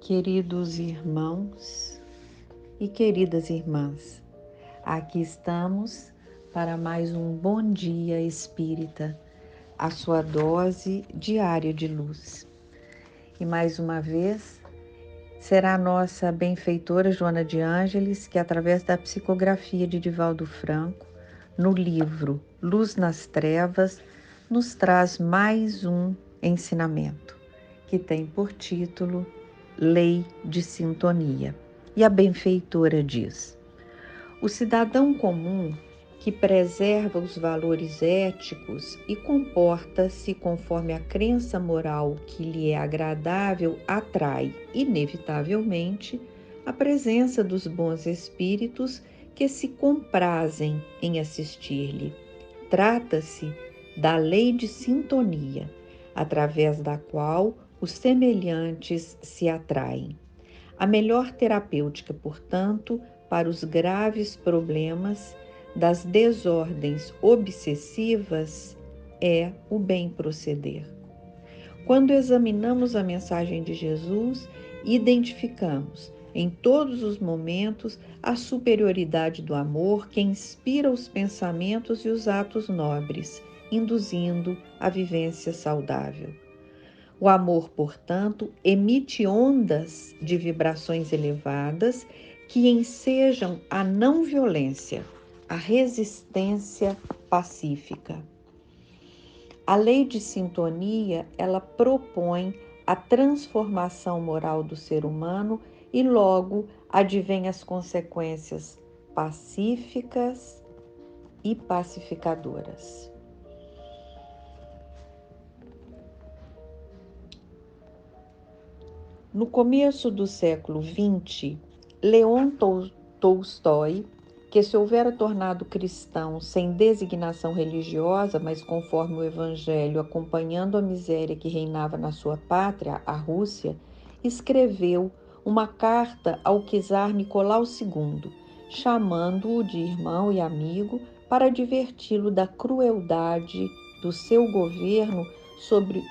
Queridos irmãos e queridas irmãs, aqui estamos para mais um Bom Dia Espírita, a sua dose diária de luz. E mais uma vez, será a nossa benfeitora Joana de Ângeles que, através da psicografia de Divaldo Franco, no livro Luz nas Trevas, nos traz mais um ensinamento, que tem por título Lei de Sintonia. E a benfeitora diz: o cidadão comum que preserva os valores éticos e comporta-se conforme a crença moral que lhe é agradável atrai, inevitavelmente, a presença dos bons espíritos que se comprazem em assistir-lhe. Trata-se da lei de sintonia, através da qual os semelhantes se atraem. A melhor terapêutica, portanto, para os graves problemas das desordens obsessivas é o bem proceder. Quando examinamos a mensagem de Jesus, identificamos em todos os momentos a superioridade do amor que inspira os pensamentos e os atos nobres, induzindo a vivência saudável. O amor, portanto, emite ondas de vibrações elevadas que ensejam a não violência, a resistência pacífica. A lei de sintonia, ela propõe a transformação moral do ser humano e logo advém as consequências pacíficas e pacificadoras. No começo do século XX, Leon Tolstói, que se houvera tornado cristão sem designação religiosa, mas conforme o Evangelho, acompanhando a miséria que reinava na sua pátria, a Rússia, escreveu uma carta ao czar Nicolau II, chamando-o de irmão e amigo para adverti-lo da crueldade do seu governo sobre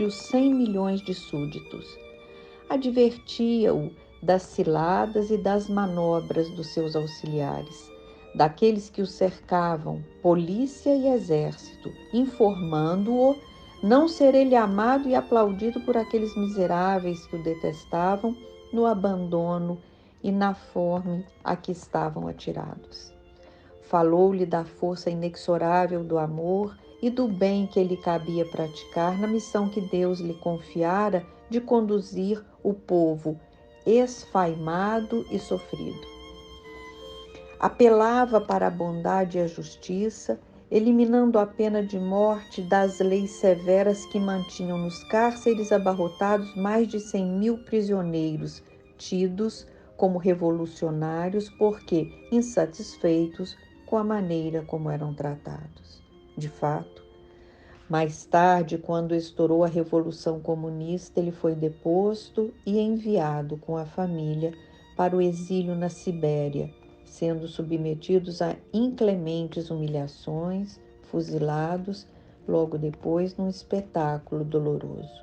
os 100 milhões de súditos. Advertia-o das ciladas e das manobras dos seus auxiliares, daqueles que o cercavam, polícia e exército, informando-o não ser ele amado e aplaudido por aqueles miseráveis que o detestavam no abandono e na fome a que estavam atirados. Falou-lhe da força inexorável do amor e do bem que lhe cabia praticar na missão que Deus lhe confiara de conduzir o povo esfaimado e sofrido. Apelava para a bondade e a justiça, eliminando a pena de morte das leis severas que mantinham nos cárceres abarrotados mais de 100 mil prisioneiros, tidos como revolucionários porque insatisfeitos com a maneira como eram tratados. De fato, mais tarde, quando estourou a Revolução Comunista, ele foi deposto e enviado com a família para o exílio na Sibéria, sendo submetidos a inclementes humilhações, fuzilados, logo depois num espetáculo doloroso.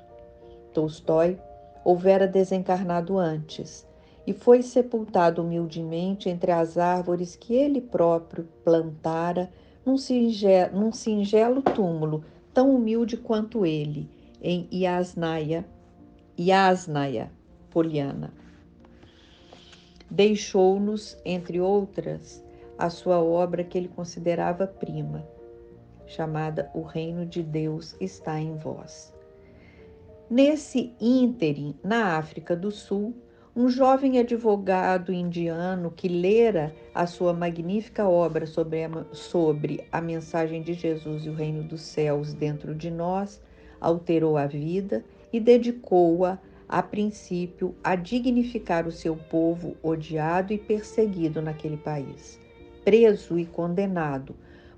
Tolstói houvera desencarnado antes e foi sepultado humildemente entre as árvores que ele próprio plantara num singelo túmulo, tão humilde quanto ele, em Yasnaya Poliana. Deixou-nos, entre outras, a sua obra que ele considerava prima, chamada O Reino de Deus está em vós. Nesse ínterim, na África do Sul, um jovem advogado indiano que lera a sua magnífica obra sobre a mensagem de Jesus e o reino dos céus dentro de nós, alterou a vida e dedicou-a, a princípio, a dignificar o seu povo odiado e perseguido naquele país. Preso e condenado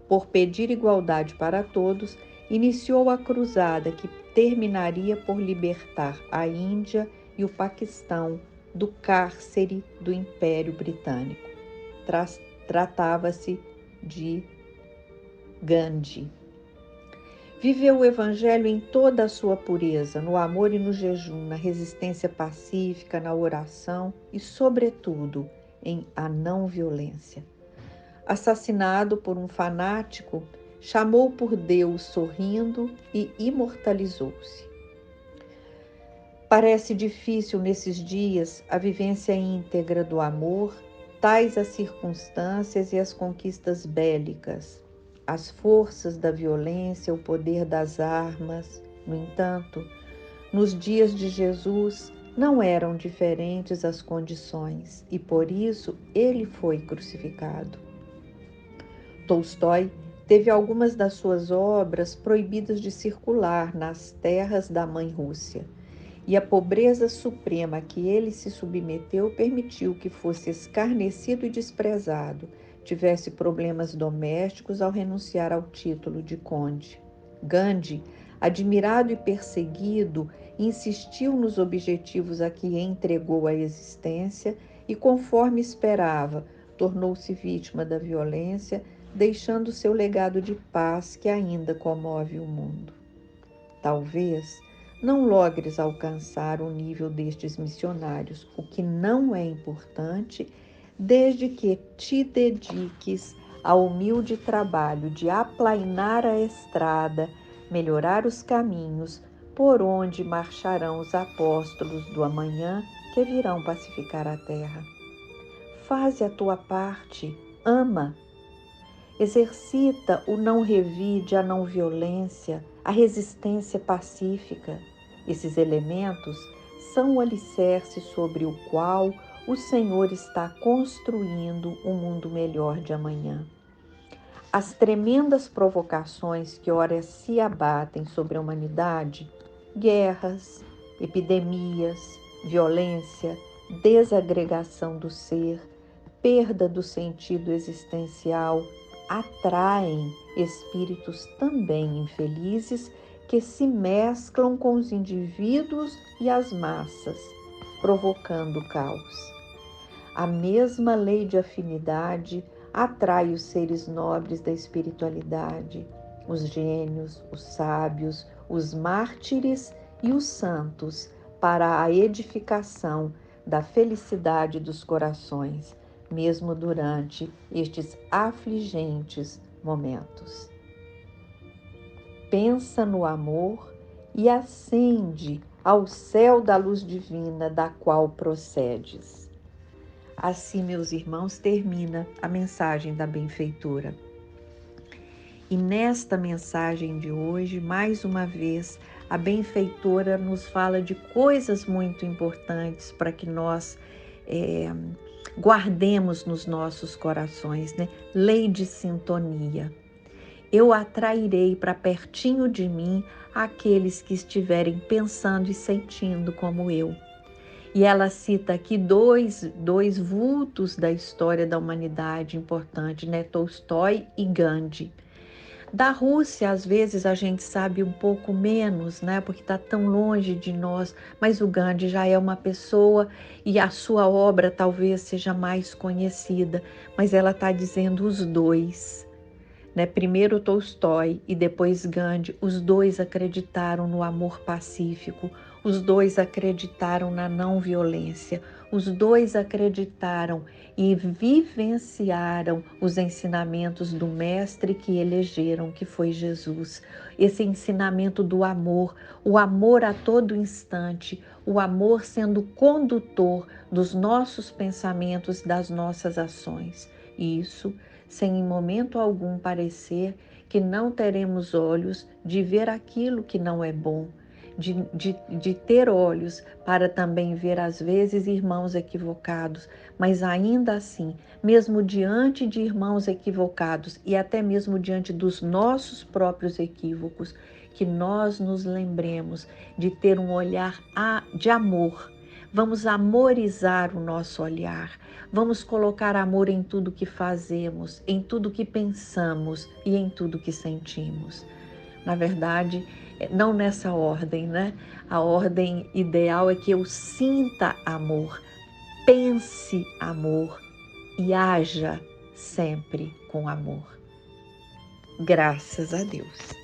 por pedir igualdade para todos, iniciou a cruzada que terminaria por libertar a Índia e o Paquistão do cárcere do Império Britânico. Tratava-se de Gandhi. Viveu o Evangelho em toda a sua pureza, no amor e no jejum, na resistência pacífica, na oração e, sobretudo, em a não violência. Assassinado por um fanático, chamou por Deus sorrindo e imortalizou-se. Parece difícil nesses dias a vivência íntegra do amor, tais as circunstâncias e as conquistas bélicas, as forças da violência, o poder das armas. No entanto, nos dias de Jesus não eram diferentes as condições e por isso ele foi crucificado. Tolstói teve algumas das suas obras proibidas de circular nas terras da mãe Rússia, e a pobreza suprema a que ele se submeteu permitiu que fosse escarnecido e desprezado, tivesse problemas domésticos ao renunciar ao título de conde. Gandhi, admirado e perseguido, insistiu nos objetivos a que entregou a existência e, conforme esperava, tornou-se vítima da violência, deixando seu legado de paz que ainda comove o mundo. Talvez não logres alcançar o nível destes missionários, o que não é importante, desde que te dediques ao humilde trabalho de aplainar a estrada, melhorar os caminhos por onde marcharão os apóstolos do amanhã que virão pacificar a terra. Faze a tua parte, ama. Exercita o não revide, a não violência, a resistência pacífica. Esses elementos são o alicerce sobre o qual o Senhor está construindo um mundo melhor de amanhã. As tremendas provocações que ora se abatem sobre a humanidade, guerras, epidemias, violência, desagregação do ser, perda do sentido existencial, atraem espíritos também infelizes que se mesclam com os indivíduos e as massas, provocando caos. A mesma lei de afinidade atrai os seres nobres da espiritualidade, os gênios, os sábios, os mártires e os santos para a edificação da felicidade dos corações, mesmo durante estes afligentes momentos. Pensa no amor e ascende ao céu da luz divina da qual procedes. Assim, meus irmãos, termina a mensagem da benfeitora. E nesta mensagem de hoje, mais uma vez, a benfeitora nos fala de coisas muito importantes para que nós guardemos nos nossos corações, né? Lei de sintonia. Eu atrairei para pertinho de mim aqueles que estiverem pensando e sentindo como eu. E ela cita aqui dois vultos da história da humanidade importante, né? Tolstói e Gandhi. Da Rússia, às vezes, a gente sabe um pouco menos, né? Porque está tão longe de nós, mas o Gandhi já é uma pessoa e a sua obra talvez seja mais conhecida, mas ela está dizendo os dois, né? Primeiro Tolstói e depois Gandhi, os dois acreditaram no amor pacífico, os dois acreditaram na não violência, os dois acreditaram e vivenciaram os ensinamentos do mestre que elegeram, que foi Jesus. Esse ensinamento do amor, o amor a todo instante, o amor sendo condutor dos nossos pensamentos, das nossas ações. Isso sem em momento algum parecer que não teremos olhos de ver aquilo que não é bom, de ter olhos para também ver às vezes irmãos equivocados, mas ainda assim, mesmo diante de irmãos equivocados e até mesmo diante dos nossos próprios equívocos, que nós nos lembremos de ter um olhar de amor. Vamos amorizar o nosso olhar, vamos colocar amor em tudo que fazemos, em tudo que pensamos e em tudo que sentimos. Na verdade, não nessa ordem, né? A ordem ideal é que eu sinta amor, pense amor e haja sempre com amor. Graças a Deus.